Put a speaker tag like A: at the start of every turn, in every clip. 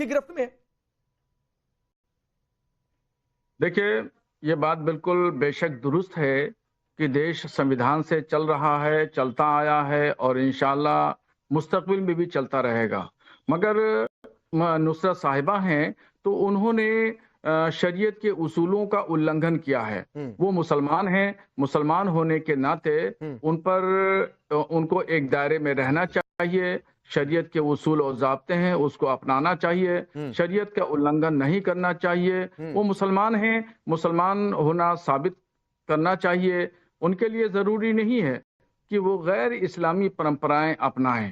A: کی گرفت میں ہے؟
B: دیکھیے یہ بات بالکل بے شک درست ہے کہ دیش سمویدھان سے چل رہا ہے، چلتا آیا ہے اور انشاءاللہ مستقبل میں بھی چلتا رہے گا، مگر نصرت صاحبہ ہیں تو انہوں نے شریعت کے اصولوں کا النگھن کیا ہے۔ وہ مسلمان ہیں، مسلمان ہونے کے ناطے ان کو ایک دائرے میں رہنا چاہیے، شریعت کے اصول و ضابطے ہیں اس کو اپنانا چاہیے، شریعت کا النگھن نہیں کرنا چاہیے۔ وہ مسلمان ہیں، مسلمان ہونا ثابت کرنا چاہیے۔ ان کے لیے ضروری نہیں ہے کہ وہ غیر اسلامی پرمپرائیں اپنائیں۔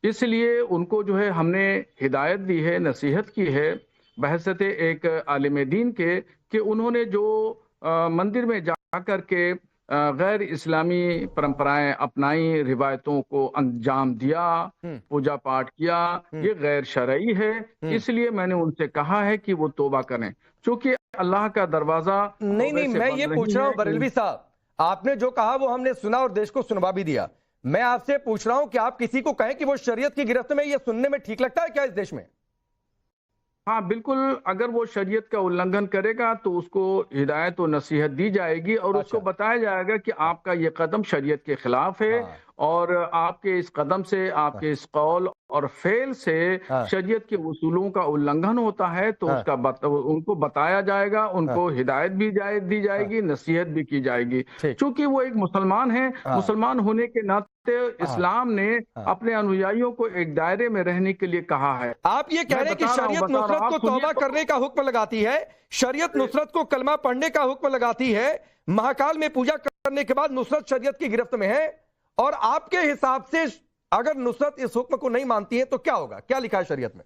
B: اس لیے ان کو جو ہے ہم نے ہدایت دی ہے، نصیحت کی ہے بحیثیت ایک عالم دین کے، کہ انہوں نے جو مندر میں جا کر کے غیر اسلامی پرمپرائیں اپنائی، روایتوں کو انجام دیا، پوجا پاٹ کیا، یہ غیر شرعی ہے۔ اس لیے میں نے ان سے کہا ہے کہ وہ توبہ کریں، چونکہ اللہ کا دروازہ
A: نہیں میں یہ پوچھ رہا ہوں بریلوی صاحب، آپ نے جو کہا وہ ہم نے سنا اور دیش کو سنوا بھی دیا۔ میں آپ سے پوچھ رہا ہوں کہ آپ کسی کو کہیں کہ وہ شریعت کی گرفت میں، یہ سننے میں ٹھیک لگتا ہے کیا اس دیش میں؟
B: ہاں بالکل، اگر وہ شریعت کا النگھن کرے گا تو اس کو ہدایت و نصیحت دی جائے گی اور اس کو بتایا جائے گا کہ آپ کا یہ قدم شریعت کے خلاف ہے، اور آپ کے اس قدم سے، آپ کے اس قول اور فعل سے شریعت کے اصولوں کا النگھن ہوتا ہے، تو اس کا ان کو بتایا جائے گا، ان کو ہدایت بھی دی جائے گی، نصیحت بھی کی جائے گی۔ چونکہ وہ ایک مسلمان ہیں، مسلمان ہونے کے ناطے اسلام نے اپنے انویائیوں کو ایک دائرے میں رہنے کے لیے کہا ہے۔
A: آپ یہ کہہ رہے ہیں کہ شریعت نصرت کو توبہ کرنے کا حکم لگاتی ہے، شریعت نصرت کو کلمہ پڑھنے کا حکم لگاتی ہے، مہاکال میں پوجا کرنے کے بعد نصرت شریعت کی گرفت میں ہے، اور آپ کے حساب سے اگر نصرت اس حکم کو نہیں مانتی ہے تو کیا ہوگا؟ کیا لکھا ہے شریعت میں؟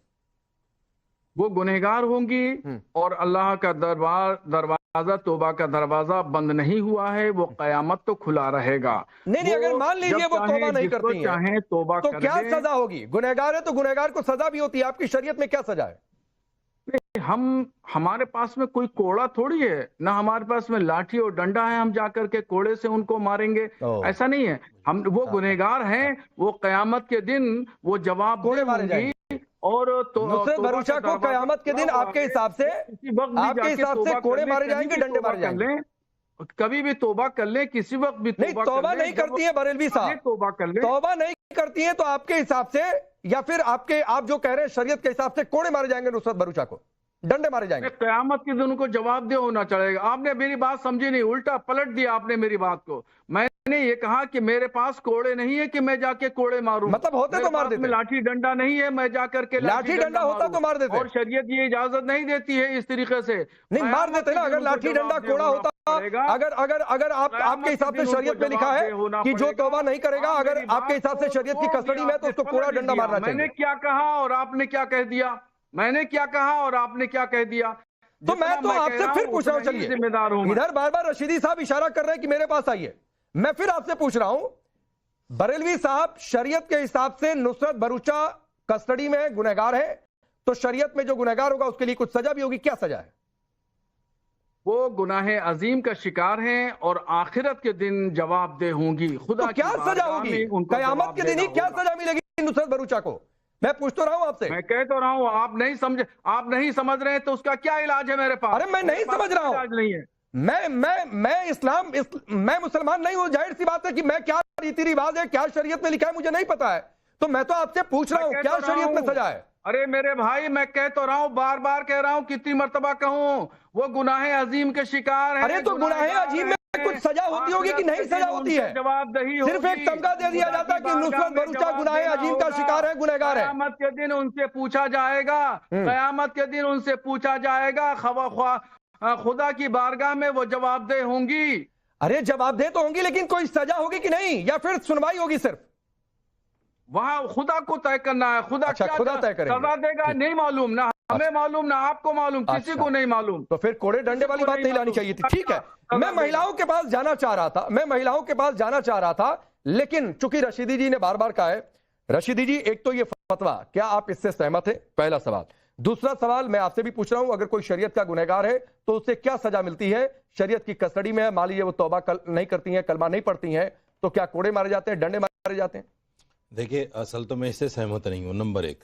B: وہ گنہگار ہوں گی اور اللہ کا دروازہ، توبہ کا دروازہ بند نہیں ہوا ہے، وہ قیامت تو کھلا رہے گا۔
A: نہیں اگر مان لیجئے وہ توبہ نہیں کرتی ہیں تو کیا سزا ہوگی؟ گنہگار ہے تو گنہگار کو سزا بھی ہوتی ہے، آپ کی شریعت میں کیا سزا ہے؟
B: ہمارے پاس میں کوئی کوڑا تھوڑی ہے، نہ ہمارے پاس میں لاٹھی اور ڈنڈا ہے ہم جا کر کے کوڑے سے ان کو ماریں گے، ایسا نہیں ہے۔ وہ گنہگار ہیں، وہ قیامت کے دن وہ جواب دیں گی، اور
A: نصرت بھروچا کو قیامت کے دن آپ کے حساب سے کوڑے مارے جائیں گے، ڈنڈے مارے جائیں گے؟
B: کبھی بھی توبہ کر لیں، کسی وقت بھی
A: توبہ نہیں کرتی ہیں بریلوی صاحب، توبہ نہیں کرتی ہیں تو آپ کے حساب سے، یا پھر آپ جو کہہ رہے ہیں شریعت کے حساب سے کوڑے مارے جائیں گے نصرت بھروچا کو، ڈنڈے مارے جائیں گے؟
B: قیامت کے دن کو جواب دے ہونا چاہے گا۔ آپ نے میری بات سمجھی نہیں، الٹا پلٹ دیا آپ نے میری بات کو۔ میں نے یہ کہا کہ میرے پاس کوڑے نہیں ہے کہ میں جا کے کوڑے ماروں،
A: مطلب ہوتے تو مار دیتے،
B: لاٹھی ڈنڈا نہیں ہے میں جا کر کے
A: لاٹھی ڈنڈا ہوتا تو مار دیتے،
B: اور شریعت یہ اجازت نہیں دیتی ہے اس طریقے سے۔
A: نہیں مار دیتے نا، اگر لاٹھی ڈنڈا کوڑا ہوتا، اگر آپ کے حساب سے شریعت میں لکھا ہے کہ جو توبہ نہیں کرے گا، اگر آپ کے حساب سے شریعت کی کسٹڈی میں تو اس کو کوڑا ڈنڈا مارنا چاہیے۔
B: میں نے کیا کہا اور آپ نے کیا کہہ دیا؟ میں نے کیا کہا اور آپ نے کیا کہہ دیا؟
A: تو میں تو آپ سے پھر پوچھ رہا ہوں، چلیے ادھر بار بار رشیدی صاحب اشارہ کر رہے ہیں کہ میرے پاس آئیے، میں پھر آپ سے پوچھ رہا ہوں بریلوی صاحب، شریعت کے حساب سے نصرت بھروچا کسٹڈی میں گنہگار ہے، تو شریعت میں جو گنہگار ہوگا اس کے لیے کچھ سزا بھی ہوگی، کیا سزا ہے؟
B: وہ گناہ عظیم کا شکار ہیں اور آخرت کے دن جواب دہ ہوں گی، خدا
A: کیا سزا ہوگی؟ قیامت کے دن ہی کیا سزا ملے گی نصرت بھروچا کو؟ میں پوچھ تو رہا ہوں آپ سے،
B: میں کہہ تو رہا ہوں، آپ نہیں سمجھ رہے ہیں تو اس کا کیا علاج ہے میرے پاس؟
A: ارے میں نہیں سمجھ رہا ہوں،
B: علاج نہیں ہے۔
A: میں مسلمان نہیں ہوں، ظاہر سی بات ہے کہ میں کیا ریتی رواج ہے، کیا شریعت میں لکھا ہے مجھے نہیں پتا ہے، تو میں تو آپ سے پوچھ رہا ہوں کیا شریعت میں سزا ہے؟
B: ارے میرے بھائی، میں کہہ تو رہا ہوں، بار بار کہہ رہا ہوں، کتنی مرتبہ کہوں، وہ گناہ عظیم کے شکار ہیں۔
A: ارے تو گناہ عظیم میں کچھ سزا ہوتی ہوگی کہ نہیں سزا ہوتی ہے؟
B: جواب دہی ہوگی،
A: صرف ایک تمغہ دے دیا جاتا ہے کہ نصرت بھروچا گناہ عظیم کا شکار ہے، گنہگار ہے۔
B: قیامت کے دن ان سے پوچھا جائے گا، قیامت کے دن ان سے پوچھا جائے گا، خدا کی بارگاہ میں وہ جواب دہ ہوں گی۔
A: ارے جواب دہ تو ہوں گی، لیکن کوئی سزا ہوگی کہ نہیں، یا پھر سنوائی ہوگی صرف؟
B: وہاں خدا کو طے کرنا ہے، خدا سزا دے گا نہیں معلوم، نہ ہمیں معلوم، نہ آپ کو معلوم، کسی کو نہیں معلوم۔
A: تو پھر کوڑے ڈنڈے والی بات نہیں لانی چاہیے تھی، ٹھیک ہے۔ میں مہیلاؤں کے پاس جانا چاہ رہا تھا، لیکن چونکہ رشیدی جی نے بار بار کہا ہے، رشیدی جی ایک تو یہ فتویٰ، کیا آپ اس سے سہمت ہیں؟ پہلا سوال۔ دوسرا سوال میں آپ سے بھی پوچھ رہا ہوں، اگر کوئی شریعت کا گنہگار ہے تو اسے کیا سزا ملتی ہے؟ شریعت کی کسٹڈی میں ہے، مان لیجیے وہ توبہ نہیں کرتی ہیں، کلمہ نہیں پڑھتی ہیں، تو کیا کوڑے مارے جاتے ہیں، ڈنڈے مارے جاتے ہیں؟
C: دیکھیں اصل تو میں اس سے سہمت نہیں ہوں، نمبر ایک۔